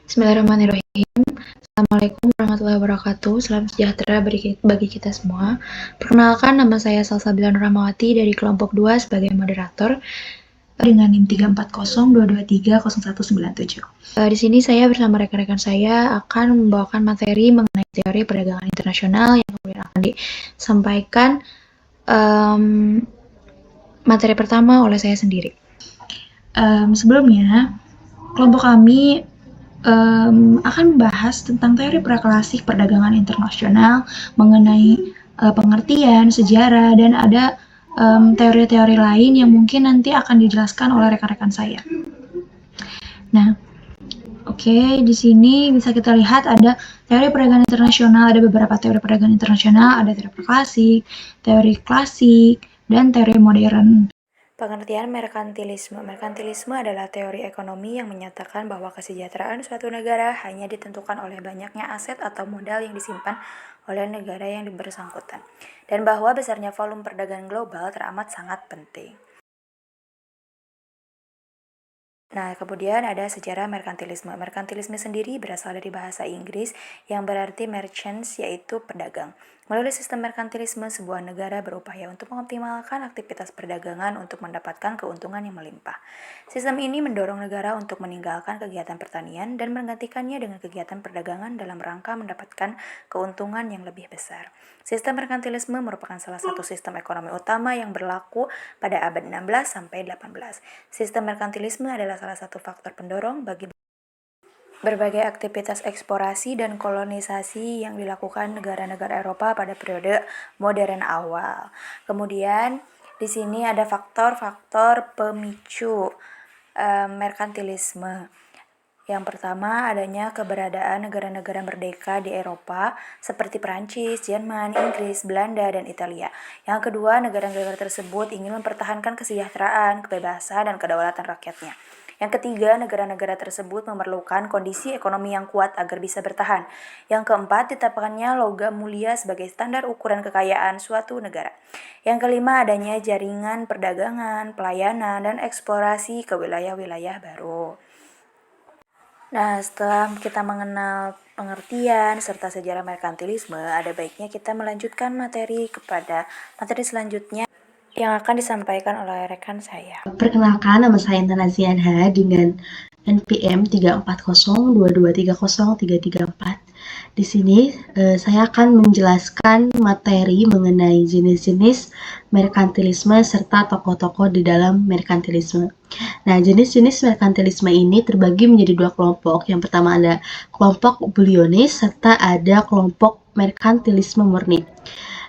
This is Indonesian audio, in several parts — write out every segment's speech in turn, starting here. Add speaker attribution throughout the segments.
Speaker 1: Bismillahirrahmanirrahim. Assalamualaikum warahmatullahi wabarakatuh. Salam sejahtera bagi kita semua. Perkenalkan, nama saya Salsabila Nurrahmawati dari kelompok 2 sebagai moderator dengan NIM 34022300197. Di sini saya bersama rekan-rekan saya akan membawakan materi mengenai teori perdagangan internasional yang kemudian akan disampaikan materi pertama oleh saya sendiri. Sebelumnya, kelompok kami akan membahas tentang teori praklasik perdagangan internasional mengenai pengertian, sejarah, dan ada teori-teori lain yang mungkin nanti akan dijelaskan oleh rekan-rekan saya. Nah, di sini bisa kita lihat ada teori perdagangan internasional, ada beberapa teori perdagangan internasional, ada teori klasik, dan teori modern.
Speaker 2: Pengertian merkantilisme. Merkantilisme adalah teori ekonomi yang menyatakan bahwa kesejahteraan suatu negara hanya ditentukan oleh banyaknya aset atau modal yang disimpan oleh negara yang bersangkutan, dan bahwa besarnya volume perdagangan global teramat sangat penting. Nah, kemudian ada sejarah merkantilisme. Merkantilisme sendiri berasal dari bahasa Inggris yang berarti merchants, yaitu pedagang. Melalui sistem merkantilisme, sebuah negara berupaya untuk mengoptimalkan aktivitas perdagangan untuk mendapatkan keuntungan yang melimpah. Sistem ini mendorong negara untuk meninggalkan kegiatan pertanian dan menggantikannya dengan kegiatan perdagangan dalam rangka mendapatkan keuntungan yang lebih besar. Sistem merkantilisme merupakan salah satu sistem ekonomi utama yang berlaku pada abad 16 sampai 18. Sistem merkantilisme adalah salah satu faktor pendorong bagi berbagai aktivitas eksplorasi dan kolonisasi yang dilakukan negara-negara Eropa pada periode modern awal. Kemudian di sini ada faktor-faktor pemicu merkantilisme. Yang pertama, adanya keberadaan negara-negara merdeka di Eropa seperti Perancis, Jerman, Inggris, Belanda, dan Italia. Yang kedua, negara-negara tersebut ingin mempertahankan kesejahteraan, kebebasan, dan kedaulatan rakyatnya. Yang ketiga, negara-negara tersebut memerlukan kondisi ekonomi yang kuat agar bisa bertahan. Yang keempat, ditetapkannya logam mulia sebagai standar ukuran kekayaan suatu negara. Yang kelima, adanya jaringan perdagangan, pelayanan, dan eksplorasi ke wilayah-wilayah baru. Nah, setelah kita mengenal pengertian serta sejarah merkantilisme, ada baiknya kita melanjutkan materi kepada materi selanjutnya yang akan disampaikan oleh rekan saya.
Speaker 3: Perkenalkan, nama saya Intan Azianha dengan NPM 34022303334. Di sini saya akan menjelaskan materi mengenai jenis-jenis merkantilisme serta tokoh-tokoh di dalam merkantilisme. Nah, jenis-jenis merkantilisme ini terbagi menjadi dua kelompok. Yang pertama ada kelompok bullionis serta ada kelompok merkantilisme murni.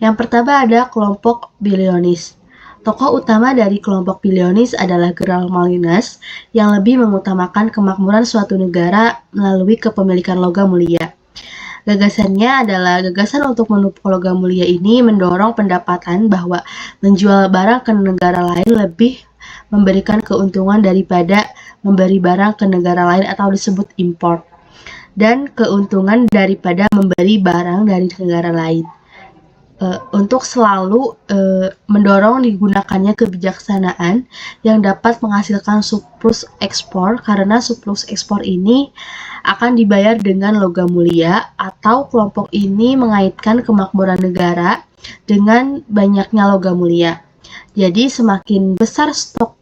Speaker 3: Yang pertama ada kelompok bullionis. Tokoh utama dari kelompok bullionis adalah General Malvinas yang lebih mengutamakan kemakmuran suatu negara melalui kepemilikan logam mulia. Gagasannya adalah gagasan untuk menumpuk logam mulia ini mendorong pendapatan bahwa menjual barang ke negara lain lebih memberikan keuntungan daripada memberi barang ke negara lain atau disebut import, dan keuntungan daripada memberi barang dari negara lain. Untuk selalu mendorong digunakannya kebijaksanaan yang dapat menghasilkan surplus ekspor, karena surplus ekspor ini akan dibayar dengan logam mulia, atau kelompok ini mengaitkan kemakmuran negara dengan banyaknya logam mulia. Jadi semakin besar stok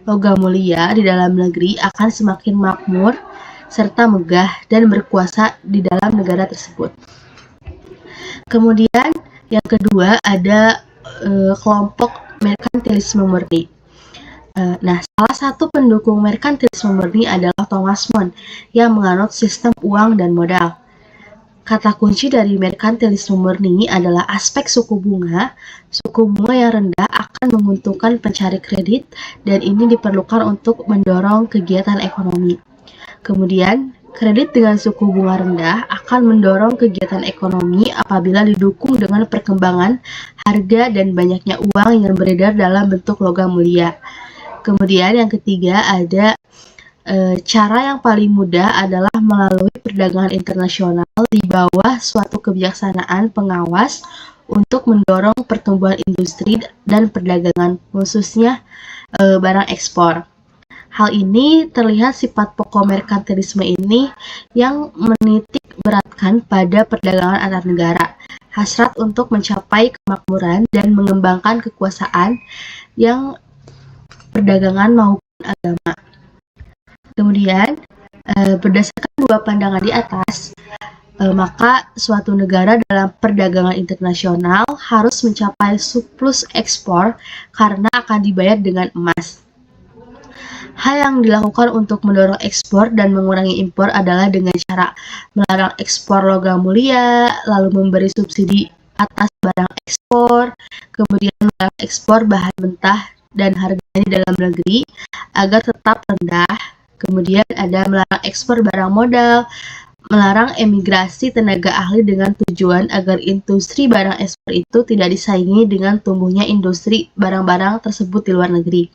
Speaker 3: logam mulia di dalam negeri akan semakin makmur serta megah dan berkuasa di dalam negara tersebut. Kemudian yang kedua ada kelompok merkantilisme murni. Nah, salah satu pendukung merkantilisme murni adalah Thomas More yang menganut sistem uang dan modal. Kata kunci dari merkantilisme murni adalah aspek suku bunga. Suku bunga yang rendah akan menguntungkan pencari kredit, dan ini diperlukan untuk mendorong kegiatan ekonomi. Kemudian, kredit dengan suku bunga rendah akan mendorong kegiatan ekonomi apabila didukung dengan perkembangan harga dan banyaknya uang yang beredar dalam bentuk logam mulia. Kemudian yang ketiga ada cara yang paling mudah adalah melalui perdagangan internasional di bawah suatu kebijaksanaan pengawas untuk mendorong pertumbuhan industri dan perdagangan, khususnya barang ekspor. Hal ini terlihat sifat pokok merkantilisme ini yang menitik beratkan pada perdagangan antar negara, hasrat untuk mencapai kemakmuran dan mengembangkan kekuasaan yang perdagangan maupun agama. Kemudian, berdasarkan dua pandangan di atas, maka suatu negara dalam perdagangan internasional harus mencapai surplus ekspor karena akan dibayar dengan emas. Hal yang dilakukan untuk mendorong ekspor dan mengurangi impor adalah dengan cara melarang ekspor logam mulia, lalu memberi subsidi atas barang ekspor, kemudian melarang ekspor bahan mentah dan harganya di dalam negeri agar tetap rendah. Kemudian ada melarang ekspor barang modal, melarang emigrasi tenaga ahli dengan tujuan agar industri barang ekspor itu tidak disaingi dengan tumbuhnya industri barang-barang tersebut di luar negeri.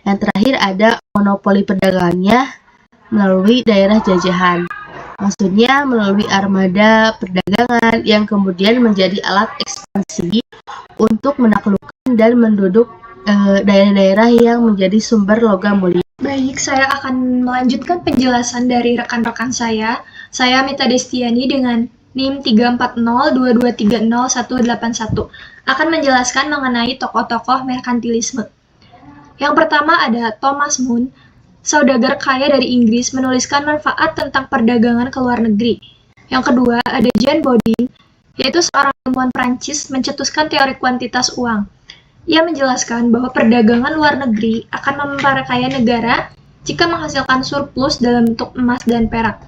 Speaker 3: Yang terakhir ada monopoli perdagangannya melalui daerah jajahan. Maksudnya melalui armada perdagangan yang kemudian menjadi alat ekspansi untuk menaklukkan dan menduduk daerah-daerah yang menjadi sumber logam mulia.
Speaker 1: Baik, saya akan melanjutkan penjelasan dari rekan-rekan saya. Saya Mita Destiani dengan NIM 34022301181 akan menjelaskan mengenai tokoh-tokoh merkantilisme. Yang pertama ada Thomas Moon, saudagar kaya dari Inggris menuliskan manfaat tentang perdagangan ke luar negeri. Yang kedua ada Jean Bodin, yaitu seorang ilmuwan Prancis mencetuskan teori kuantitas uang. Ia menjelaskan bahwa perdagangan luar negeri akan memperkaya negara jika menghasilkan surplus dalam bentuk emas dan perak.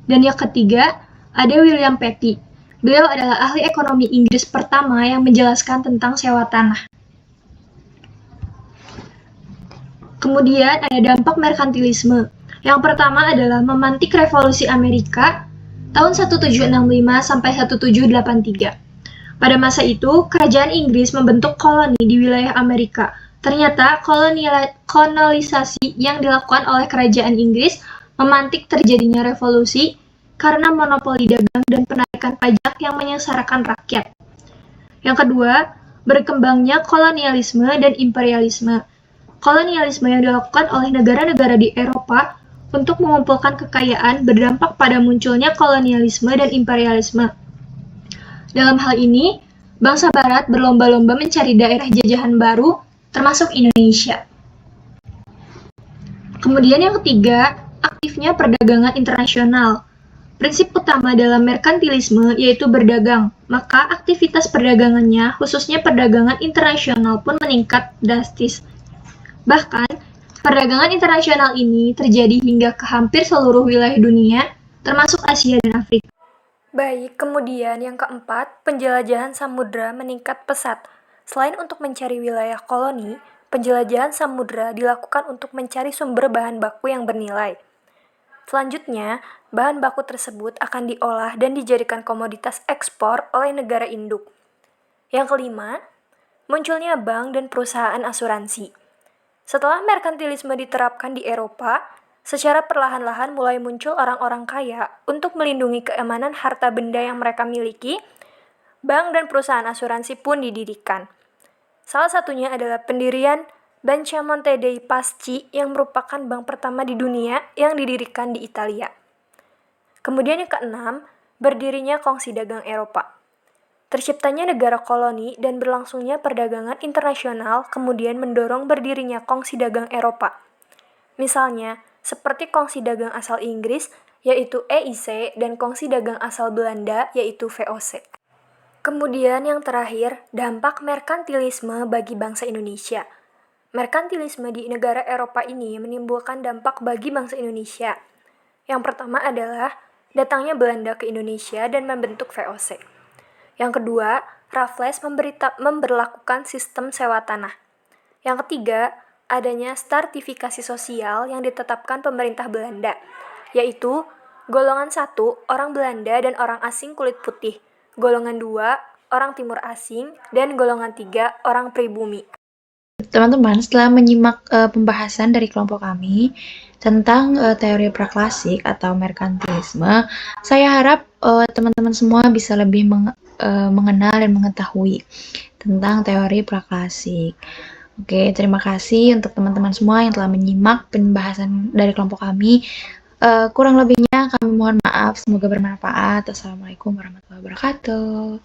Speaker 1: Dan yang ketiga ada William Petty. Beliau adalah ahli ekonomi Inggris pertama yang menjelaskan tentang sewa tanah. Kemudian ada dampak merkantilisme. Yang pertama adalah memantik revolusi Amerika tahun 1765 sampai 1783. Pada masa itu, kerajaan Inggris membentuk koloni di wilayah Amerika. Ternyata kolonialisasi yang dilakukan oleh kerajaan Inggris memantik terjadinya revolusi karena monopoli dagang dan penarikan pajak yang menyengsarakan rakyat. Yang kedua, berkembangnya kolonialisme dan imperialisme. Kolonialisme yang dilakukan oleh negara-negara di Eropa untuk mengumpulkan kekayaan berdampak pada munculnya kolonialisme dan imperialisme. Dalam hal ini, bangsa Barat berlomba-lomba mencari daerah jajahan baru, termasuk Indonesia. Kemudian yang ketiga, aktifnya perdagangan internasional. Prinsip utama dalam merkantilisme yaitu berdagang, maka aktivitas perdagangannya, khususnya perdagangan internasional pun meningkat drastis. Bahkan, perdagangan internasional ini terjadi hingga ke hampir seluruh wilayah dunia, termasuk Asia dan Afrika.
Speaker 2: Baik, kemudian yang keempat, penjelajahan samudra meningkat pesat. Selain untuk mencari wilayah koloni, penjelajahan samudra dilakukan untuk mencari sumber bahan baku yang bernilai. Selanjutnya, bahan baku tersebut akan diolah dan dijadikan komoditas ekspor oleh negara induk. Yang kelima, munculnya bank dan perusahaan asuransi. Setelah merkantilisme diterapkan di Eropa, secara perlahan-lahan mulai muncul orang-orang kaya untuk melindungi keamanan harta benda yang mereka miliki. Bank dan perusahaan asuransi pun didirikan. Salah satunya adalah pendirian Banca Monte dei Paschi yang merupakan bank pertama di dunia yang didirikan di Italia. Kemudian yang keenam, berdirinya Kongsi Dagang Eropa. Terciptanya negara koloni dan berlangsungnya perdagangan internasional kemudian mendorong berdirinya Kongsi Dagang Eropa. Misalnya, seperti Kongsi Dagang asal Inggris, yaitu EIC, dan Kongsi Dagang asal Belanda, yaitu VOC. Kemudian yang terakhir, dampak merkantilisme bagi bangsa Indonesia. Merkantilisme di negara Eropa ini menimbulkan dampak bagi bangsa Indonesia. Yang pertama adalah datangnya Belanda ke Indonesia dan membentuk VOC. Yang kedua, Raffles memberlakukan sistem sewa tanah. Yang ketiga, adanya stratifikasi sosial yang ditetapkan pemerintah Belanda, yaitu golongan 1, orang Belanda dan orang asing kulit putih, golongan 2, orang timur asing, dan golongan 3, orang pribumi.
Speaker 1: Teman-teman, setelah menyimak pembahasan dari kelompok kami tentang teori praklasik atau merkantilisme, saya harap teman-teman semua bisa lebih mengenal dan mengetahui tentang teori praklasik. Oke, terima kasih untuk teman-teman semua yang telah menyimak pembahasan dari kelompok kami. Kurang lebihnya kami mohon maaf, semoga bermanfaat. Assalamualaikum warahmatullahi wabarakatuh.